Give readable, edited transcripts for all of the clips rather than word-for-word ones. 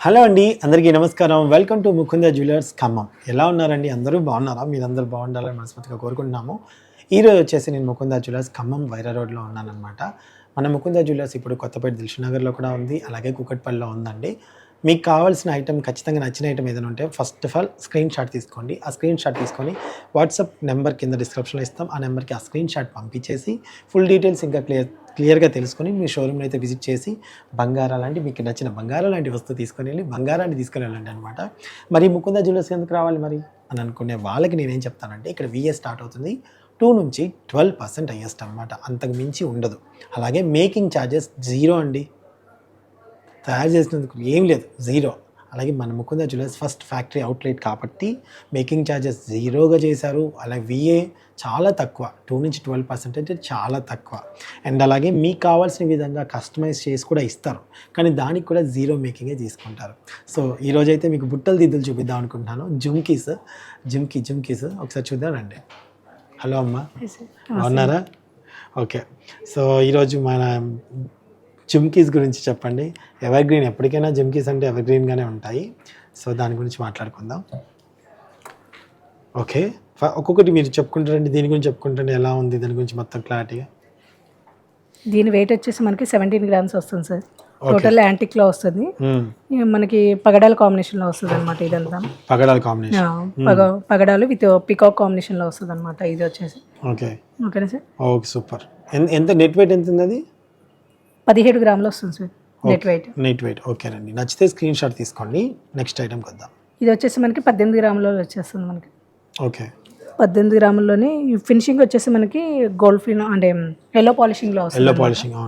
Hello అండి, అందరికీ నమస్కారం. Welcome to Mukunda jewellers Khammam. ఎలా ఉన్నారండి? అందరూ బాగున్నారా? మీరందరూ బాగుండాలని మనస్ఫూర్తిగా కోరుకుంటున్నాము. ఈరోజు వచ్చేసి నేను ముకుంద జ్యువెలర్స్ ఖమ్మం వైరా రోడ్లో ఉన్నానన్నమాట. మన ముకుంద జ్యువెలర్స్ ఇప్పుడు కొత్తపేట దిల్షుఖ్నగర్లో కూడా ఉంది, అలాగే కూకట్పల్లిలో ఉందండి. మీకు కావాల్సిన ఐటెం, ఖచ్చితంగా నచ్చిన ఐటెం ఏదైనా ఉంటే first of all screen shot తీసుకోండి. ఆ స్క్రీన్ షాట్ తీసుకొని వాట్సాప్ నెంబర్ కింద డిస్క్రిప్షన్లో ఇస్తాం. ఆ నెంబర్కి ఆ స్క్రీన్ షాట్ పంపించేసి ఫుల్ డీటెయిల్స్ ఇంకా క్లియర్గా తెలుసుకొని మీ షోరూమ్ని అయితే విజిట్ చేసి బంగారం లాంటి మీకు నచ్చిన బంగారం లాంటి వస్తువు తీసుకొని వెళ్ళి బంగారాన్ని తీసుకొని వెళ్ళండి అనమాట. మరి ముకుంద జ్యువెలర్స్ ఎందుకు రావాలి మరి అని అనుకునే వాళ్ళకి నేనేం చెప్తానంటే, ఇక్కడ విఏ స్టార్ట్ అవుతుంది 2 నుంచి 12% హైయెస్ట్ అనమాట. అంతకు మించి ఉండదు. అలాగే మేకింగ్ ఛార్జెస్ జీరో అండి. తయారు చేసినందుకు ఏం లేదు, జీరో. అలాగే మన Mukunda jewellers first factory outlet కాబట్టి మేకింగ్ ఛార్జెస్ జీరోగా చేశారు. అలాగే విఏ చాలా తక్కువ, 2 నుంచి 12% అంటే చాలా తక్కువ. అండ్ అలాగే మీకు కావాల్సిన విధంగా కస్టమైజ్ చేసి కూడా ఇస్తారు, కానీ దానికి కూడా జీరో మేకింగే తీసుకుంటారు. సో ఈరోజైతే మీకు బుట్టల దిద్దులు చూపిద్దాం అనుకుంటున్నాను. జుమ్కీస్ ఒకసారి చూద్దామండి. హలో అమ్మ, బాగున్నారా? ఓకే. సో ఈరోజు మన జుమ్కీస్ గురించి చెప్పండి. ఎవర్ గ్రీన్, ఎప్పటికైనా జుమ్కీస్ అంటే ఎవర్ గ్రీన్గానే ఉంటాయి. సో దాని గురించి మాట్లాడుకుందాం. ఓకే, ఒక్కొక్కటి మీరు చెప్పుకుంటారండి. దీని గురించి చెప్పుకుంటారండి, ఎలా ఉంది దాని గురించి మొత్తం క్లారిటీగా. దీని వెయిట్ వచ్చేసి మనకి 17 గ్రామ్స్ వస్తుంది సార్. టోటల్ యాంటిక్లో వస్తుంది. మనకి పగడాల కాంబినేషన్లో వస్తుంది అనమాట. ఇదంతా పగడాల కాంబినేషన్, పగడాలు విత్ పికాక్ కాంబినేషన్లో వస్తుంది అనమాట. ఇది వచ్చేసి ఓకే. ఓకేనా సార్? Okay, super. ఎంత నెట్ వెయిట్ ఎంత ఉంది? అది 17 గ్రాములు వస్తుంది సార్ నెట్ వెయిట్. ఓకేనండి, నచ్చితే స్క్రీన్ షాట్ తీసుకోండి. నెక్స్ట్ ఐటమ్ వద్దాం. ఇది వచ్చేసి మనకి 18 గ్రాములలో వచ్చేస్తుంది మనకి. ఓకే, 18 గ్రాముల్లోనే ఫినిషింగ్ వచ్చేసి మనకి గోల్డ్ ఫిన్ అంటే ఎల్లో పాలిషింగ్ లో వస్తుంది. ఎల్లో పాలిషింగ్,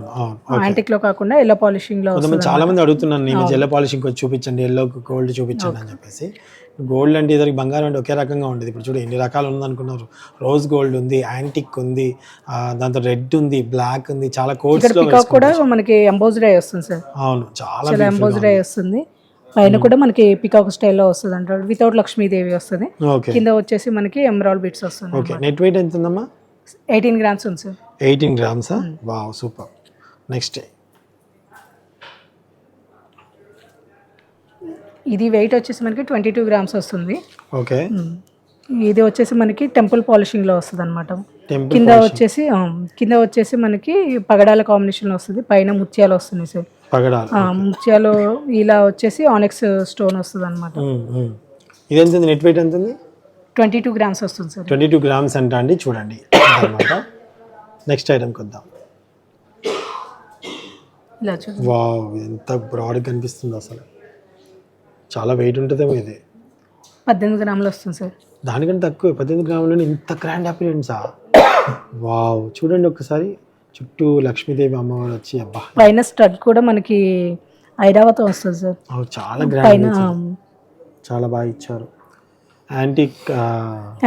యాంటిక్ లో కాకుండా ఎల్లో పాలిషింగ్ లో వస్తుంది. చాలా మంది అడుగుతున్నాను, నేను ఎల్లో పాలిషింగ్ వచ్చి చూపించండి, ఎల్లో గోల్డ్ చూపించండి అని చెప్పేసి. గోల్డ్ అంటే ఇద్దరికి బంగారం అంటే ఒకే రకంగా ఉండేది. ఇప్పుడు చూడు ఎన్ని రకాలు ఉందనుకున్నారు. రోజ్ గోల్డ్ ఉంది, యాంటిక్ ఉంది, దాంతో రెడ్ ఉంది, బ్లాక్ ఉంది, చాలా కోడ్స్ లో కూడా మనకి ఎంబోజ్డ్ అయి వస్తుంది సార్. అవును, చాలా ఎంబోజ్డ్ అయి వస్తుంది. పైన కూడా మనకి పికాక్ స్టైల్లో వస్తుంది అంటారు. వితౌట్ లక్ష్మీదేవి వస్తుంది. కింద వచ్చేసి మనకి ఎమరాల్డ్ బిట్స్ వస్తుంది. ఓకే, నెట్ వెయిట్ ఎంత ఉందమ్మా? 18 గ్రామ్స్ ఉంది sir. 18 grams, wow, super. Next ఇది వెయిట్ వచ్చేసి మనకి 22 గ్రామ్స్ వస్తుంది. ఓకే, ఇది వచ్చేసి మనకి టెంపుల్ పాలిషింగ్ లో వస్తుంది అనమాట. కింద వచ్చేసి మనకి పగడాల కాంబినేషన్ లో వస్తుంది. పైన ముత్యాలు వస్తుంది సార్. ముత్యాలు ఇలా వచ్చేసి ఆనెక్స్ స్టోన్ వస్తుంది అనమాట. ఇది ఎంత నెట్ వెయిట్ ఎంత ఉంది? 22 గ్రామ్స్ వస్తుంది సార్. 22 గ్రామ్స్ అంట అండి, చూడండి అనమాట. నెక్స్ట్ ఐటమ్ కొద్దాం. ఇలా చూడండి, వావ్, ఎంత బ్రాడ్ కనిపిస్తుంది అసలు. చాలా వెయిట్ ఉంటుందేమో. ఇది 18 గ్రాములు వస్తుంది సార్. దానికంటే తక్కువ, 18 గ్రాములని ఇంత గ్రాండ్ అపియరెన్సా? వావ్, చూడండి ఒకసారి. చుట్టూ లక్ష్మీదేవి అమ్మవారు వచ్చి, అబ్బా. పైన స్టడ్ కూడా మనకి ఐరావత వస్తుంది సార్. చాలా గ్రాండ్, చాలా బాగా ఇచ్చారు.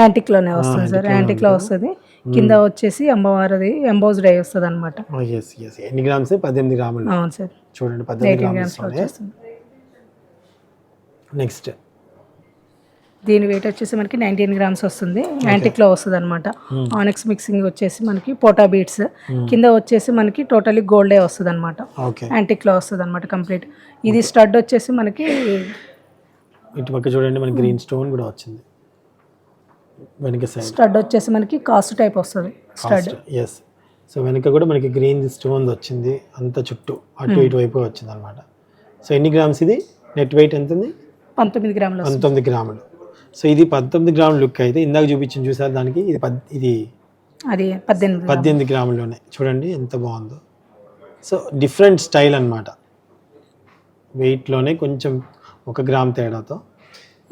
యాంటిక్ లోనే వస్తుంది సార్. యాంటిక్ లో వస్తుంది. కింద వచ్చేసి అమ్మవారిది ఎంబోజ్డ్ అయి వస్తుంది అనమాట. ఎన్ని గ్రామ్స్? 18 గ్రాములు. అవును సార్, చూడండి 18 గ్రామ్స్. నెక్స్ట్ దీని వెయిట్ వచ్చేసి మనకి 19 గ్రామ్స్ వస్తుంది. యాంటిక్ లో వస్తుంది అనమాట. ఆనెక్స్ మిక్సింగ్ వచ్చేసి మనకి పోటా బీట్స్. కింద వచ్చేసి మనకి టోటలీ గోల్డే వస్తుంది అనమాట. యాంటిక్ లో వస్తుంది అనమాట కంప్లీట్. ఇది స్టడ్ వచ్చేసి మనకి ఇటు పక్క చూడండి, మనకి గ్రీన్ స్టోన్ కూడా వచ్చింది వెనక సైడ్. స్టడ్ వచ్చేసి మనకి కాస్ట్ టైప్ వస్తుంది స్టడ్. ఎస్. సో వెనక కూడా మనకి గ్రీన్ స్టోన్ వచ్చింది, అంత చుట్టూ అటు ఇటు వైపు వచ్చింది అనమాట. సో ఎన్ని గ్రామ్స్ ఇది? నెట్ వెయిట్ ఎంత ఉంది? 19 గ్రాములు. 19 గ్రాములు. సో ఇది 19 గ్రాముల లుక్ అయితే ఇందాక చూపించింది చూసారు దానికి. ఇది అది 18 గ్రాముల్లోనే. చూడండి ఎంత బాగుందో. సో డిఫరెంట్ స్టైల్ అనమాట. వెయిట్లోనే కొంచెం 1 గ్రామ్ తేడాతో.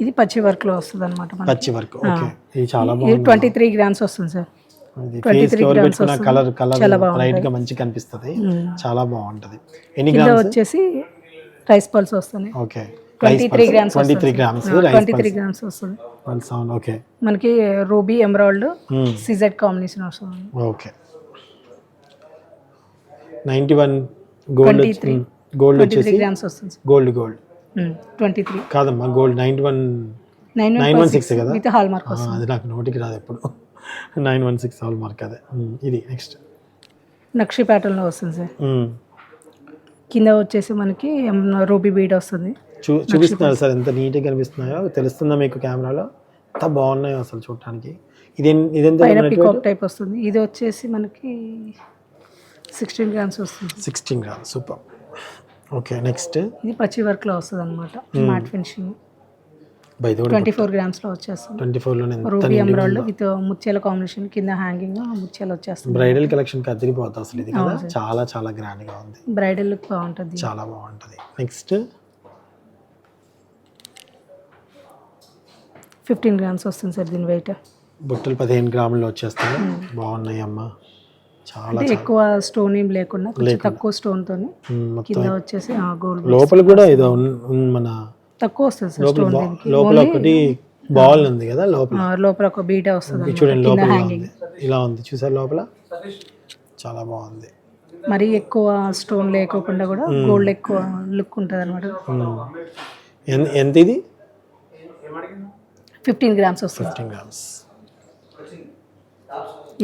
ఇది పచ్చి వర్క్ లో వస్తుంది అనమాట. పచ్చి వర్క్. ఓకే, ఇది చాలా బాగుంది. 23 గ్రామ్స్ వస్తుంది సార్. కలర్ బ్రైట్ గా మంచి కనిపిస్తుంది, చాలా బాగుంటది. ఎన్ని గ్రామ్స్ వచ్చేసి రైస్ పల్స్ వస్తుంది. Okay, 23 grams. 23 గ్రామ్స్ 23 గ్రామ్స్ వస్తుంది. ఓకే, మనకి రూబీ ఎమరాల్డ్ సిజెడ్ కాంబినేషన్ వస్తుంది. ఓకే, 91 గోల్డ్ వచ్చేసి 23 గ్రామ్స్ వస్తుంది. గోల్డ్ 23 కాదమ్మా, గోల్డ్ 916 కదా విత్ హాల్ మార్క్ వస్తుంది. అది నాకు నోటికి రాదు ఎప్పుడు. 916 హాల్ మార్క్ అదే. ఇది నెక్స్ట్ నక్షి ప్యాటర్న్ లో వస్తుంది సార్. కింద వచ్చేసి మనకి రూబీ బీడ్ వస్తుంది. చూపిస్తున్నారు సార్ ఎంత నీట్గా కనిపిస్తున్నాయో తెలుస్తుందా మీకు కెమెరాలో? ఎంత బాగున్నాయో అసలు చూడటానికి. ఇదెంత పైన పికాక్ టైప్ వస్తుంది. ఇది వచ్చేసి మనకి 16 గ్రామ్స్ వస్తుంది. 16 గ్రామ్స్, సూపర్. ఓకే, నెక్స్ట్ ఇది పచ్చి వర్క్ లో వస్తుంది అనమాట, matte finishing. By the 24 grams లో వచ్చేస్తుంది. 24లోనే రూబీ ఎమరాల్డ్ విత్ ముత్యాల కాంబినేషన్, కింద హ్యాంగింగ్ ముత్యాలు వచ్చేస్తుంది. బ్రైడల్ కలెక్షన్కి అదిరిపోతుంది అసలు ఇది కదా, చాలా చాలా గ్రాండ్గా ఉంది. బ్రైడల్ లుక్ బాగుంటుంది, చాలా బాగుంటుంది. నెక్స్ట్ 15 గ్రామ్స్ వస్తుంది సార్ దీని వెయిట్. బుట్టలు 15 గ్రాముల్లో వచ్చేస్తాయి. బాగున్నాయి అమ్మ, చాలా అంటే ఎక్కువ స్టోన్ ఏం లేకుండా కొంచెం తక్కువ స్టోన్ తోని మొత్తం. కింద వచ్చేసి గోల్డ్ లోపల కూడా ఏదో మన తక్కువ వస్తుంది సార్ స్టోన్. లోపల ఒకటి బాల్ ఉంది కదా లోపల, లోపల ఒక బీట వస్తుంది చూడండి లోపల ఇలా ఉంది చూసారు లోపల, చాలా బాగుంది. మరి ఎక్కువ స్టోన్ లేకోకుండా కూడా గోల్డ్ ఎక్కువ లుక్ ఉంటుంది అనమాట. ఎంత ఇది? 15 గ్రామ్స్ వస్తుంది. 15 గ్రామ్స్.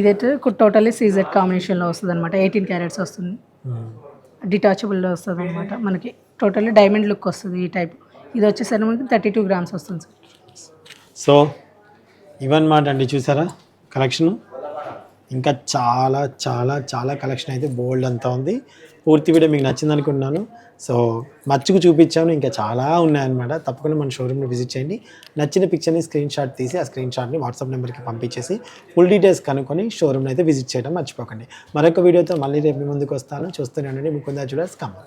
ఇదైతే టోటల్లీ సీజెడ్ కాంబినేషన్లో వస్తుంది అనమాట. 18 క్యారెట్స్ వస్తుంది, డిటాచబుల్లో వస్తుంది అనమాట. మనకి టోటల్లీ డైమండ్ లుక్ వస్తుంది ఈ టైప్. ఇది వచ్చేసరికి మనకి 32 గ్రామ్స్ వస్తుంది సార్. సో ఇవన్నమాట అండి, చూసారా కలెక్షన్. ఇంకా చాలా చాలా చాలా కలెక్షన్ అయితే బోల్డ్ అంతా ఉంది. పూర్తి వీడియో మీకు నచ్చింది అనుకుంటున్నాను. సో మచ్చుకు చూపించాను, ఇంకా చాలా ఉన్నాయన్నమాట. తప్పకుండా మన షోరూమ్ని విజిట్ చేయండి. నచ్చిన పిక్చర్ని స్క్రీన్ షాట్ తీసి ఆ స్క్రీన్ షాట్ని వాట్సాప్ నెంబర్కి పంపించేసి ఫుల్ డీటెయిల్స్ కనుక్కొని షోరూమ్ని అయితే విజిట్ చేయడం మర్చిపోకండి. మరొక వీడియోతో మళ్ళీ రేపు మీ ముందుకు వస్తాను. చూస్తూనే ఉండండి ముకుందా జ్యువెలర్స్ ఖమ్మం.